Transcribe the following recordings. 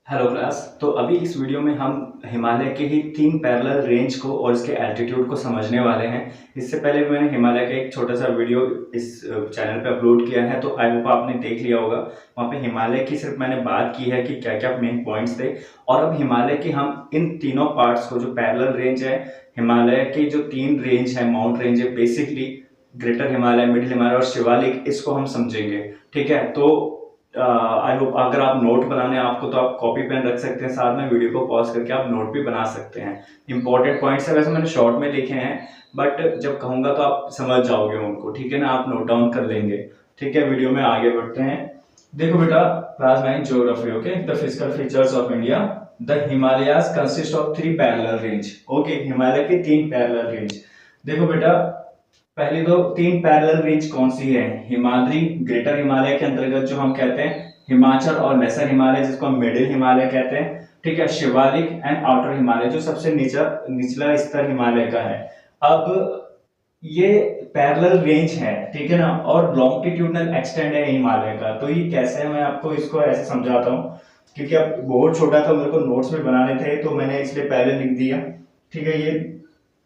Hello class. तो अभी इस वीडियो में हम हिमालय के ही 3 पैरेलल रेंज को और इसके एल्टीट्यूड को समझने वाले हैं। इससे पहले भी मैंने हिमालय का एक छोटा सा वीडियो इस चैनल पे अपलोड किया है, तो आई होप आपने देख लिया होगा। वहाँ पे हिमालय की सिर्फ मैंने बात की है कि क्या क्या मेन पॉइंट्स थे। और अब हिमालय की हम इन तीनों पार्ट्स को, जो पैरेलल रेंज है, हिमालय की जो 3 रेंज है, माउंट रेंज है basically, greater Himalaya, middle Himalaya और शिवालिक, इसको हम समझेंगे। ठीक है, तो आई होप अगर आप नोट बनाने आपको तो आप कॉपी पेन रख सकते हैं, साथ में वीडियो को पॉज करके आप नोट भी बना सकते हैं। इंपॉर्टेंट पॉइंट्स है, वैसे मैंने शॉर्ट में लिखे हैं, बट जब कहूंगा तो आप समझ जाओगे उनको। ठीक है ना, आप नोट डाउन कर लेंगे। ठीक है, वीडियो में आगे बढ़ते हैं। देखो बेटा, class 9 geography. Okay, the physical features of India. The Himalayas consist of 3 parallel range. Okay, Himalaya के 3 पैरेलल रेंज। देखो बेटा, पहली तो 3 पैरेलल रेंज कौन सी है? हिमाद्री, ग्रेटर हिमालय के अंतर्गत जो हम कहते हैं, हिमाचल और लेसर हिमालय जिसको हम मिडिल हिमालय कहते हैं। ठीक है, शिवालिक एंड आउटर हिमालय जो सबसे निचला स्तर हिमालय का है। अब ये पैरेलल रेंज है, ठीक है ना, और लॉन्गिट्यूडनल एक्सटेंड है हिमालय का। तो ये कैसे है, मैं आपको इसको ऐसे समझाता हूँ, क्योंकि अब बहुत छोटा था, मेरे को नोट्स में बनाने थे तो मैंने इसलिए पहले लिख दिया। ठीक है, ये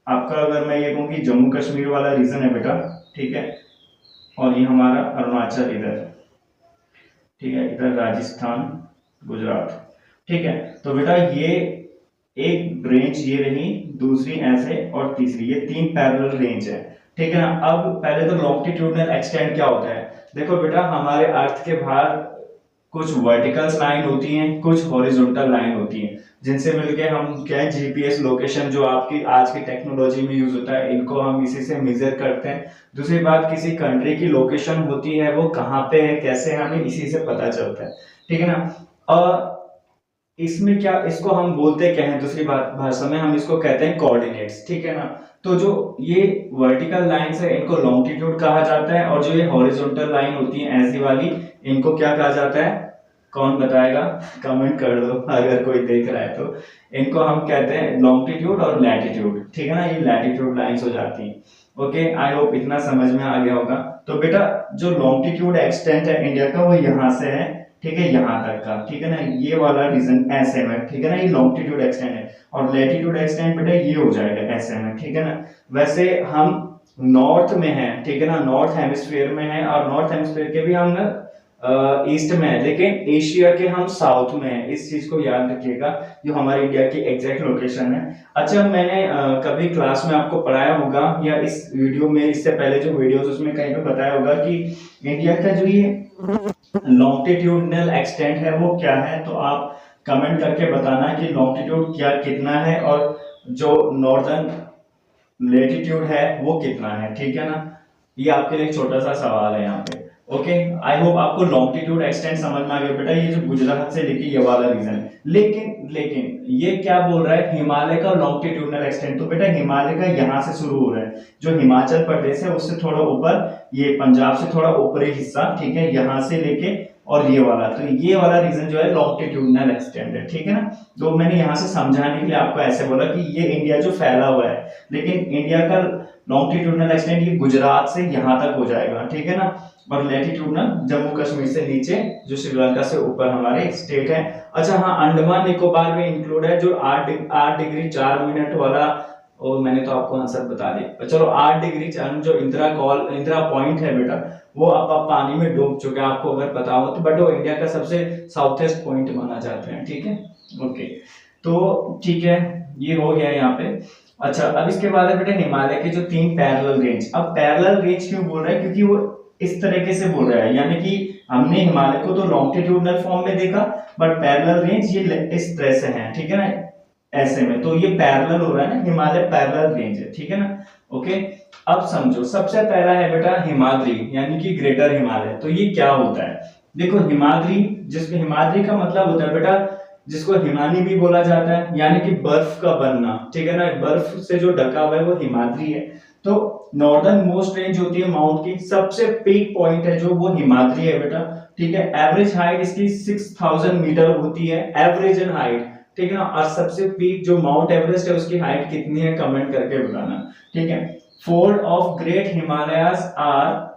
आपका, अगर मैं ये कहूँ कि जम्मू कश्मीर वाला रीजन है बेटा, ठीक है, और ये हमारा अरुणाचल इधर, ठीक है, इधर राजस्थान, गुजरात। ठीक है, तो बेटा ये एक रेंज ये रही, दूसरी ऐसे, और तीसरी, ये 3 पैरेलल रेंज है। ठीक है ना। अब पहले तो लॉन्गिट्यूडनल एक्सटेंड क्या होता है? देखो बेटा, हमारे अर्थ के बाहर कुछ वर्टिकल लाइन होती हैं, कुछ हॉरिजॉन्टल लाइन होती हैं, जिनसे मिलके हम क्या है, जीपीएस लोकेशन जो आपकी आज की टेक्नोलॉजी में यूज होता है, इनको हम इसी से मेजर करते हैं। दूसरी बात, किसी कंट्री की लोकेशन होती है, वो कहाँ पे है, कैसे, हमें इसी से पता चलता है। ठीक है ना। और इसमें क्या, इसको हम बोलते क्या हैं, दूसरी बात भाषा में हम इसको कहते हैं कोऑर्डिनेट्स। ठीक है ना। तो जो ये वर्टिकल लाइंस है, इनको लॉन्गिट्यूड कहा जाता है, और जो ये हॉरिजॉन्टल लाइन होती है ऐसी वाली, इनको क्या कहा जाता है? कौन बताएगा? कमेंट कर दो अगर कोई देख रहा है तो। इनको हम कहते हैं लॉन्गिट्यूड और लैटिट्यूड। ठीक है ना, ये लैटिट्यूड लाइंस हो जाती हैं। ओके, आई होप इतना समझ में आ गया होगा। तो बेटा, जो लॉन्गिट्यूड एक्सटेंट है इंडिया का, वो यहाँ से है, ठीक है, यहाँ तक का। ठीक है ना, ये वाला रीजन ऐसे में, ठीक है ना, ये लॉन्गिट्यूड एक्सटेंड है। और लैटिट्यूड एक्सटेंड बेटा ये हो जाएगा ऐसे में। ठीक है ना। वैसे हम नॉर्थ में है, ठीक है ना, नॉर्थ हेमिस्फीयर में है, और नॉर्थ हेमिस्फीयर के भी हम ईस्ट में है, लेकिन एशिया के हम साउथ में है। इस चीज को याद रखिएगा, जो हमारे इंडिया की एग्जैक्ट लोकेशन है। अच्छा, मैंने कभी क्लास में आपको पढ़ाया होगा, या इस वीडियो में इससे पहले जो वीडियोस उसमें कहीं पे बताया होगा कि इंडिया का जो ये लॉन्गिट्यूडनल एक्सटेंट है वो क्या है। तो आप कमेंट करके बताना कि लॉन्गिट्यूड क्या कितना है, और जो नॉर्दर्न लेटीट्यूड है वो कितना है। ठीक है ना, ये आपके लिए छोटा सा सवाल है यहाँ पे। ओके, आई होप आपको लॉन्गिट्यूड एक्सटेंड समझ में आ गया बेटा। ये जो गुजरात से लेके ये वाला रीजन है, लेकिन ये क्या बोल रहा है, हिमालय का लॉन्गिट्यूडनल एक्सटेंड। तो बेटा, हिमालय का यहाँ से शुरू हो रहा है, जो हिमाचल प्रदेश है उससे थोड़ा ऊपर, ये पंजाब से थोड़ा ऊपरी हिस्सा, ठीक है, यहाँ से लेके और ये वाला, तो ये वाला रीजन जो है लॉन्गिट्यूडनल एक्सटेंड है। ठीक है ना। तो मैंने यहाँ से समझाने के लिए आपको ऐसे बोला कि ये इंडिया जो फैला हुआ है, लेकिन इंडिया का लॉन्गिट्यूडनल एक्सटेंड ये गुजरात से यहाँ तक हो जाएगा। ठीक है ना। और लैटिट्यूडनल जम्मू कश्मीर से नीचे, जो श्रीलंका से ऊपर हमारे स्टेट है। अच्छा हाँ, अंडमान निकोबार भी इंक्लूड है, जो 8 डिग्री 4 मिनट वाला, और मैंने तो आपको आंसर बता दिया। चलो, 8 डिग्री जो इंदिरा पॉइंट है बेटा, वो आप पानी में डूब चुके हैं, आपको अगर पता हो तो, बट वो इंडिया का सबसे साउथेस्ट पॉइंट माना जाता है। ठीक है, ओके, तो ठीक है, ये हो गया यहाँ पे। अच्छा, अब इसके बाद है बेटा हिमालय के जो 3 पैरेलल रेंज। अब पैरेलल रेंज क्यों बोल रहा है? क्योंकि वो इस तरीके से बोल रहा है, यानी कि हमने हिमालय को तो लॉन्गिट्यूडनल फॉर्म में देखा, बट पैरेलल रेंज ये इस तरह से है। ठीक है ना, ऐसे में, तो ये पैरेलल हो रहा है ना, हिमालय पैरेलल रेंज है। ठीक है ना। ओके, अब समझो, सबसे पहला है बेटा हिमाद्री, यानी कि ग्रेटर हिमालय। तो ये क्या होता है? देखो, हिमाद्री, जिसमें हिमाद्री का मतलब होता है बेटा, जिसको हिमानी भी बोला जाता है, यानी कि बर्फ का बनना। ठीक है ना, बर्फ से जो ढका हुआ है वो हिमाद्री है। तो नॉर्दर्न मोस्ट रेंज होती है माउंट की, सबसे पीक पॉइंट है जो, वो हिमाद्री है बेटा। ठीक है, एवरेज हाइट इसकी 6000 मीटर होती है, एवरेज एंड हाइट। ठीक है ना। और सबसे पीक जो माउंट एवरेस्ट है, उसकी हाइट कितनी है, कमेंट करके बताना। ठीक है, fold of great Himalayas are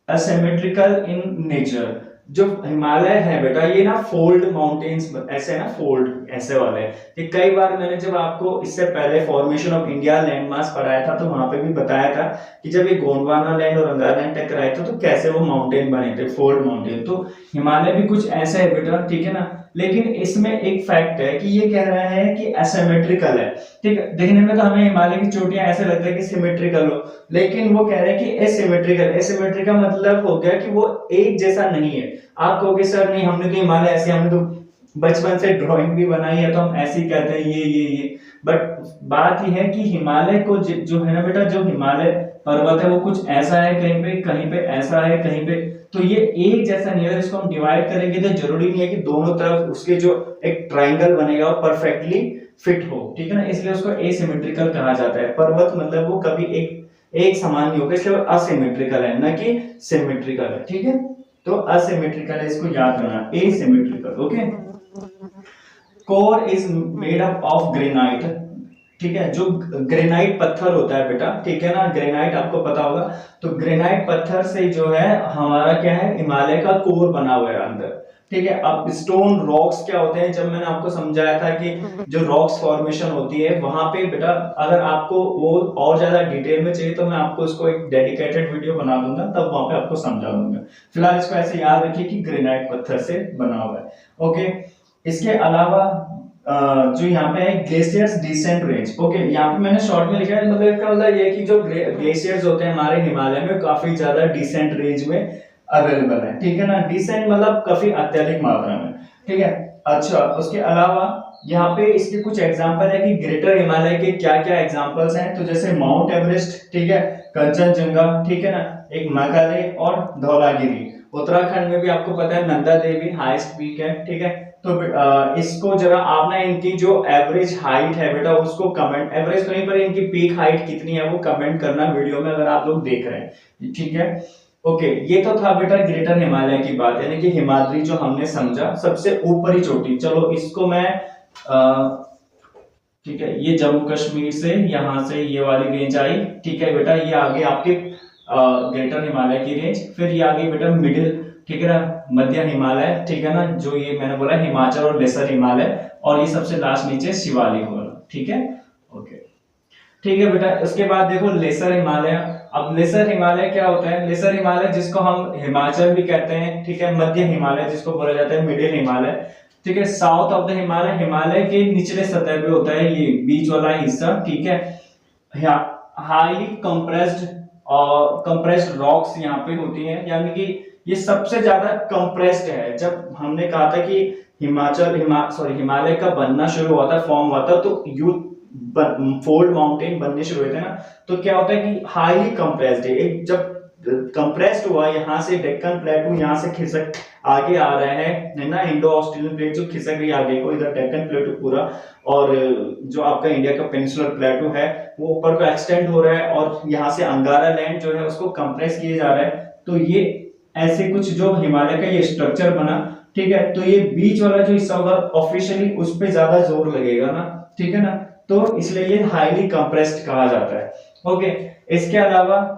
asymmetrical in nature। जो हिमालय है बेटा ये ना फोल्ड माउंटेन्स ऐसे ना, फोल्ड ऐसे वाले कि कई बार मैंने जब आपको इससे पहले फॉर्मेशन ऑफ इंडिया लैंडमास पढ़ाया था तो वहां पे भी बताया था कि जब ये गोंडवाना लैंड और अंगार लैंड टकराए थे तो कैसे वो माउंटेन बने थे, फोल्ड माउंटेन। तो हिमालय भी कुछ ऐसा है बेटा, ठीक है ना। लेकिन इसमें एक फैक्ट है कि ये कह रहा है कि एसिमेट्रिकल है, ठीक है। देखने में तो हमें हिमालय की चोटियां ऐसे लगता है कि सिमेट्रिकल हो, लेकिन वो कह रहे हैं कि एसिमेट्रिकल। एसिमेट्रिकल का मतलब हो गया कि वो एक जैसा नहीं है। आप कहोगे सर नहीं, हमने तो हिमालय ऐसे, हमने तो बचपन से ड्राइंग भी बनाई है तो हम ऐसे ही कहते हैं ये। बट बात यह है कि हिमालय को जो है ना बेटा, जो हिमालय पर्वत है वो कुछ ऐसा है, कहीं पे ऐसा है, कहीं पे, तो ये एक जैसा नहीं है। इसको हम डिवाइड करेंगे तो जरूरी नहीं है कि दोनों तरफ उसके जो एक ट्राइंगल बनेगा वो परफेक्टली फिट हो, ठीक है ना। इसलिए उसको एसिमेट्रिकल कहा जाता है। पर्वत मतलब वो कभी एक समान नहीं होगा, इसलिए असिमेट्रिकल है, न कि सिमेट्रिकल है, ठीक है। तो असिमेट्रिकल है, इसको याद करना, asymmetrical, okay. Core is made up of granite, ठीक है। जो ग्रेनाइट पत्थर होता है बेटा, ठीक है ना, ग्रेनाइट आपको पता होगा। तो ग्रेनाइट पत्थर से जो है हमारा क्या है, हिमालय का कोर बना हुआ है अंदर, ठीक है। अब स्टोन रॉक्स क्या होते हैं, जब मैंने आपको समझाया था कि जो रॉक्स फॉर्मेशन होती है वहां पे बेटा, अगर आपको वो और ज्यादा डिटेल में चाहिए तो मैं आपको इसको एक डेडिकेटेड वीडियो बना दूंगा, तब वहां पे आपको समझा दूंगा। फिलहाल इसको ऐसे याद रखिए कि ग्रेनाइट पत्थर से बना हुआ है, ओके। इसके अलावा जो यहाँ पे है ग्लेशियर्स डिसेंट रेंज, ओके। यहाँ पे मैंने शॉर्ट में लिखा है, मतलब इसका मतलब ये है कि जो ग्लेशियर्स होते हैं हमारे हिमालय में काफी ज्यादा डिसेंट रेंज में अवेलेबल है, ठीक है ना। डिसेंट मतलब काफी अत्यधिक मात्रा में, ठीक है। अच्छा, उसके अलावा यहाँ पे इसके कुछ एग्जांपल है कि ग्रेटर हिमालय के क्या क्या एग्जांपल्स हैं। तो जैसे माउंट एवरेस्ट, ठीक है, कंचनजंगा, ठीक है ना, एक मेघालय और धौलागिरी। उत्तराखंड में भी आपको पता है नंदा देवी हाईएस्ट पीक है, ठीक है। तो इसको जरा आप ना इनकी जो एवरेज हाइट है बेटा उसको कमेंट, एवरेज तो नहीं पर इनकी पीक हाइट कितनी है वो कमेंट करना वीडियो में अगर आप लोग देख रहे हैं, ठीक है। ओके, ये तो था बेटा ग्रेटर हिमालय की बात, यानी कि हिमाद्री जो हमने समझा सबसे ऊपरी चोटी। चलो इसको मैं ठीक है, ये जम्मू कश्मीर से यहां से ये वाली रेंज आई, ठीक है बेटा। ये आगे आपके ग्रेटर हिमालय की रेंज, फिर ये आगे बेटा मिडिल, ठीक है ना, मध्य हिमालय, ठीक है ना, जो ये मैंने बोला हिमाचल और लेसर हिमालय, और ये सबसे लास्ट नीचे शिवालिक वाला, ठीक है, ओके। ठीक है बेटा, उसके बाद देखो लेसर हिमालय। अब लेसर हिमालय क्या होता है, लेसर हिमालय जिसको हम हिमाचल भी कहते हैं, ठीक है, मध्य हिमालय जिसको बोला जाता है मिडिल हिमालय, ठीक है। South of the Himalaya, Himalaya के निचले सतह पे होता है ये बीच वाला हिस्सा, ठीक है। हाईली कंप्रेस्ड और कंप्रेस्ड रॉक्स यहाँ पे होती हैं, यानी कि ये सबसे ज्यादा कंप्रेस्ड है। जब हमने कहा था कि हिमालय का बनना शुरू हुआ था, फॉर्म हुआ था, तो फोल्ड माउंटेन बनने शुरू हुए थे ना, तो क्या होता है कि हाईली कंप्रेस्ड है। एक जब कंप्रेस्ड हुआ, यहाँ से डेक्कन प्लेटू यहाँ से खिसक आगे आ रहा है ना, इंडो ऑस्ट्रेलियन प्लेट जो खिसक रही है आगे को, इधर डेक्कन प्लेटू पूरा, और जो आपका इंडिया का पेनिनसुलर प्लेटू है वो ऊपर को एक्सटेंड हो रहा है, और यहाँ से अंगारा लैंड जो है उसको कंप्रेस किया जा रहा है। तो ये ऐसे कुछ जो हिमालय का ये स्ट्रक्चर बना, ठीक है। तो ये बीच वाला जो हिस्सा होगा ऑफिशियली उस पर ज्यादा जोर लगेगा ना, ठीक है ना, तो इसलिए ये हाईली कंप्रेस्ड कहा जाता है, ओके। इसके अलावा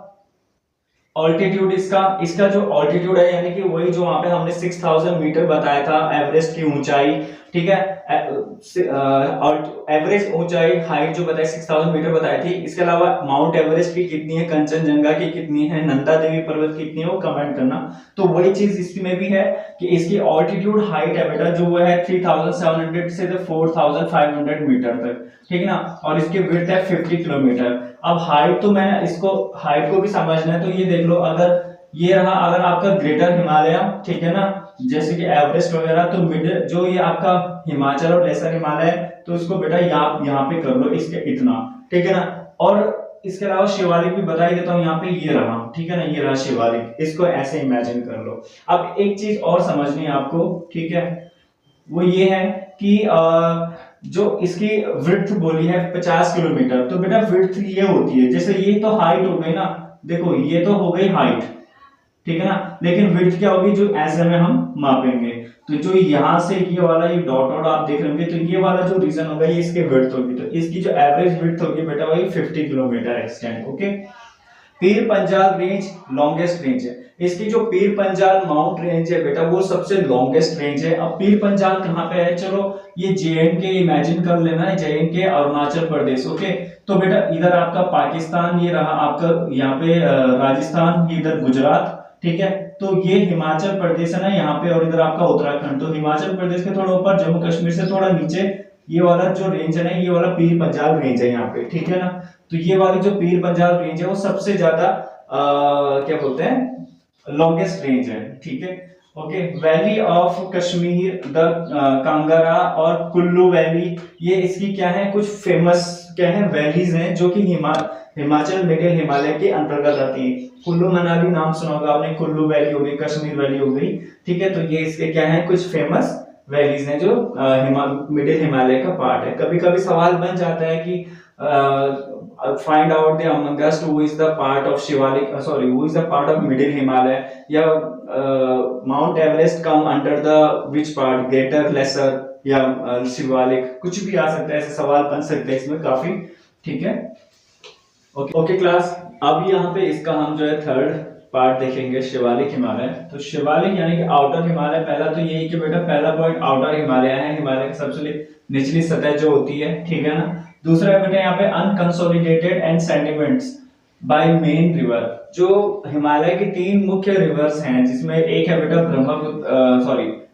ऑल्टीट्यूड, इसका जो ऑल्टीट्यूड है, यानी कि वही जो वहां पे हमने 6000 मीटर बताया था एवरेस्ट की ऊंचाई, ठीक है। एवरेज ऊंचाई हाइट जो बताई 6000 मीटर बताई थी। इसके अलावा माउंट एवरेस्ट की कितनी है, कंचनजंगा की कितनी है, नंदा देवी पर्वत की कितनी है, वो कमेंट करना। तो वही चीज इसमें भी है कि इसकी ऑल्टीट्यूड हाइट है बेटा जो वो है 3700 से 4500 मीटर तक, ठीक है ना, और इसकी विड्थ है 50 किलोमीटर। अब हाइट तो मैंने इसको हाइट को भी समझना है, तो ये देख लो, अगर ये रहा अगर आपका ग्रेटर हिमालय, ठीक है ना, जैसे कि एवरेस्ट वगैरह, तो मिडिल जो ये आपका हिमाचल और लेसर हिमालय, तो इसको बेटा यहाँ पे कर लो इसके इतना, ठीक है ना। और इसके अलावा शिवालिक भी बता ही देता हूँ, यहाँ पे ये रहा, ठीक है ना, ये रहा शिवालिक, इसको ऐसे इमेजिन कर लो। अब एक चीज और समझनी है आपको, ठीक है, वो ये है कि जो इसकी विड्थ बोली है 50 किलोमीटर, तो बेटा विड्थ ये होती है, जैसे ये तो हाइट हो गई ना, देखो ये तो हो गई हाइट, ठीक है ना, लेकिन विड्थ क्या होगी जो ऐसे में हम मापेंगे। तो जो यहाँ से ये वाला ये डॉट डॉट आप देख रहे होंगे, तो ये वाला जो रीजन होगा ये इसके विड्थ होगी, तो इसकी जो एवरेज विड्थ होगी बेटा वही 50 kilometre extend, okay. Pir Panjal range longest range है। इसकी जो पीर पंजाल माउंट रेंज है बेटा वो सबसे लॉन्गेस्ट रेंज है। अब पीर पंजाल कहाँ पे है, चलो ये JNK इमेजिन कर लेना है, JNK अरुणाचल प्रदेश। ओके, तो बेटा इधर आपका पाकिस्तान, ये रहा आपका यहाँ पे राजस्थान, इधर गुजरात, ठीक है। तो ये हिमाचल प्रदेश है ना यहाँ पे, और इधर आपका उत्तराखंड। तो हिमाचल प्रदेश के थोड़ा ऊपर, जम्मू कश्मीर से थोड़ा नीचे ये वाला जो रेंज है ना, ये वाला पीर पंजाल रेंज है यहाँ पे, ठीक है ना। तो ये वाली जो पीर पंजाल रेंज है वो सबसे ज्यादा क्या बोलते हैं, लॉन्गेस्ट रेंज है, ठीक है। Okay, valley of Kashmir, the Kangra और कुल्लू वैली, ये इसकी क्या है, कुछ फेमस क्या है वैलीज हैं जो कि हिमाचल मिडिल हिमालय के अंतर्गत आती है। कुल्लू मनाली नाम सुना होगा आपने, कुल्लू वैली हो गई, कश्मीर वैली हो गई, ठीक है। तो ये इसके क्या है, कुछ फेमस वैलीज हैं जो मिडिल हिमालय का पार्ट है। कभी कभी सवाल बन जाता है कि find out the among us who is the part of Shivalik, who is the part of middle Himalaya, या Mount Everest come under the which part, greater lesser या शिवालिक, कुछ भी आ सकता है, ऐसे सवाल बन सकते हैं इसमें काफी, ठीक है। ओके क्लास, अब यहाँ पे इसका हम जो है थर्ड पार्ट देखेंगे, शिवालिक हिमालय। तो शिवालिक यानी कि आउटर हिमालय, पहला तो यही कि बेटा पहला पॉइंट आउटर हिमालय है, हिमालय की सबसे निचली सतह जो होती है, ठीक है ना। दूसरा बेटा यहाँ पे unconsolidated and sediments by main river, जो हिमालय की तीन मुख्य रिवर्स हैं, जिसमें एक है बेटा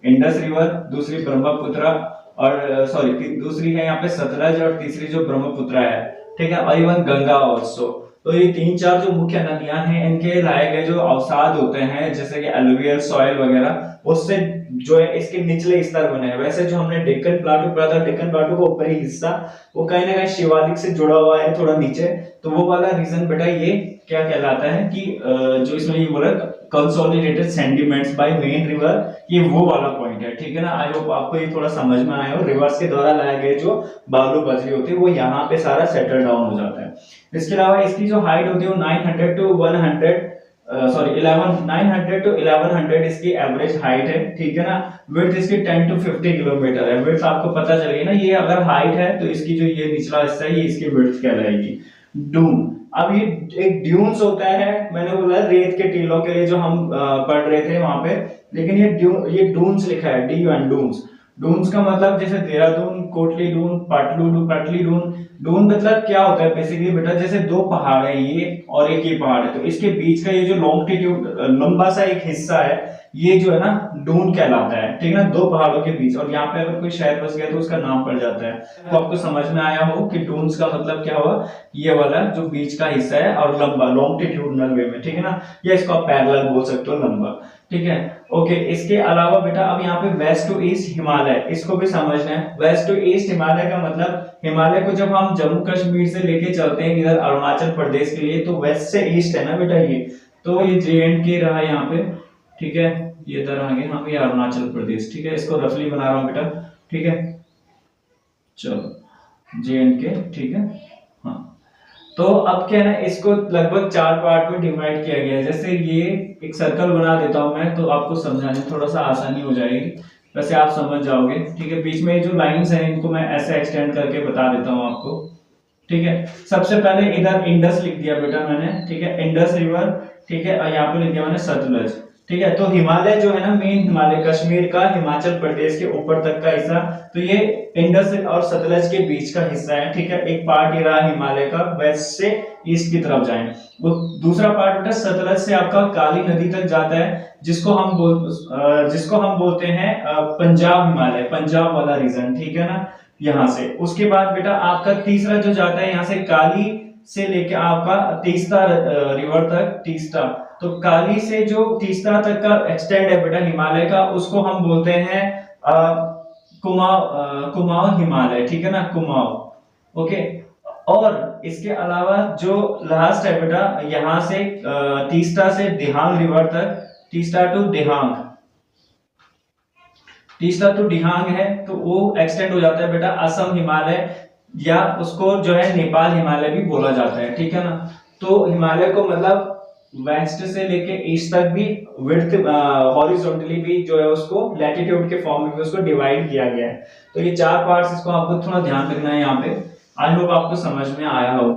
इंडस रिवर, दूसरी ब्रह्मपुत्र, और दूसरी है यहाँ पे सतलज, और तीसरी जो ब्रह्मपुत्र है, ठीक है, और इवन गंगा ऑल्सो। तो ये तीन चार जो मुख्य नदियां हैं, इनके लाए गए जो अवसाद होते हैं, जैसे कि एलुवियल सॉइल वगैरह, उससे जो है इसके निचले स्तर बने हैं। वैसे जो हमने डेक्कन प्लाटू पढ़ा था, डेक्कन प्लाटू का ऊपरी हिस्सा वो कहीं ना कहीं शिवालिक से जुड़ा हुआ है थोड़ा नीचे, तो वो वाला रीजन बेटा ये क्या कहलाता है कि जो इसमें ये बोला कंसोलिडेटेड सेंडिमेंट्स बाय मेन रिवर, ये वो वाला पॉइंट है, ठीक है ना। आई होप आपको ये थोड़ा समझ में आया हो। रिवर्स के द्वारा लाए गए जो बालू बजरी होती है वो यहाँ पे सारा सेटल डाउन हो जाता है। इसके अलावा इसकी जो हाइट होती है वो 900 to 1100 इसकी एवरेज हाइट है, ठीक है ना। विड्थ इसकी 10 to 50 किलोमीटर है। विड्थ आपको पता चलेगी ना, ये अगर हाइट है तो इसकी जो ये निचला हिस्सा है ये इसकी विड्थ कहलाएगी। डून, अब ये एक ड्यून्स होता है, मैंने बोला रेत के टीलों के लिए जो हम पढ़ रहे थे वहां पे, लेकिन ये डून्स लिखा है, DUN, डून्स। डून्स का मतलब जैसे देहरादून, कोटली डून, पटली डून। डून मतलब क्या होता है बेसिकली बेटा, जैसे दो पहाड़ है ये और एक ये पहाड़ है, तो इसके बीच का ये जो लॉन्गिट्यूड लंबा सा एक हिस्सा है, ये जो है ना डून कहलाता है, ठीक है ना, दो पहाड़ों के बीच। और यहाँ पे अगर कोई शहर बस गया तो उसका नाम पड़ जाता है। तो आपको समझ में आया हो कि डून्स का मतलब क्या हुआ, ये वाला जो बीच का हिस्सा है और लंबा लॉन्गिट्यूडनल वे में, ठीक है ना, या इसको आप पैरेलल बोल सकते हो, लंबा, ठीक है। ओके, इसके अलावा बेटा अब यहाँ पे वेस्ट टू ईस्ट हिमालय, इसको भी समझना है। वेस्ट टू ईस्ट हिमालय का मतलब हिमालय को जब हम जम्मू कश्मीर से लेके चलते हैं इधर अरुणाचल प्रदेश के लिए, तो वेस्ट से ईस्ट है ना बेटा ये, तो ये JNK रहा यहाँ पे, ठीक है, ये इधर आ गया, हाँ ये अरुणाचल प्रदेश, ठीक है। इसको रफली बना रहा हूँ बेटा, ठीक है, चलो JNK, ठीक है। हाँ, तो अब क्या है ना, इसको लगभग 4 पार्ट में डिवाइड किया गया है। जैसे ये एक सर्कल बना देता हूं मैं, तो आपको समझाने थोड़ा सा आसानी हो जाएगी, वैसे आप समझ जाओगे, ठीक है। बीच में जो लाइंस हैं इनको मैं ऐसे एक्सटेंड करके बता देता हूं आपको, ठीक है। सबसे पहले इधर इंडस लिख दिया बेटा मैंने, ठीक है, इंडस रिवर, ठीक है, और यहाँ पे लिख दिया मैंने सतलज, ठीक है। तो हिमालय जो है ना, मेन हिमालय कश्मीर का हिमाचल प्रदेश के ऊपर तक का हिस्सा, तो ये इंडस और सतलज के बीच का हिस्सा है, ठीक है। एक पार्ट ये रहा हिमालय का, वेस्ट से ईस्ट की तरफ जाए। वो दूसरा पार्ट बेटा सतलज से आपका काली नदी तक जाता है, जिसको हम बोलते हैं पंजाब हिमालय, पंजाब वाला रीजन, ठीक है ना, यहाँ से। उसके बाद बेटा आपका तीसरा जो जाता है यहाँ से काली से लेके आपका तीस्ता रिवर तक, तीस्ता, तो काली से जो तीस्ता तक का एक्सटेंड है बेटा हिमालय का, उसको हम बोलते हैं कुमाऊं हिमालय, ठीक है ना, कुमाऊं। ओके, और इसके अलावा जो लास्ट है बेटा यहां से तीस्ता से दिहांग रिवर तक, तीस्ता टू दिहांग है, तो वो एक्सटेंड हो जाता है बेटा असम हिमालय, या उसको जो है नेपाल हिमालय भी बोला जाता है, ठीक है ना। तो हिमालय को मतलब वेस्ट से लेके ईस्ट तक भी विड्थ हॉरिजॉन्टली भी जो है उसको लैटिट्यूड के फॉर्म में भी उसको डिवाइड किया गया है। तो ये 4 पार्ट्स, इसको आपको थोड़ा ध्यान रखना है यहाँ पे। आई होप आपको समझ में आया हो।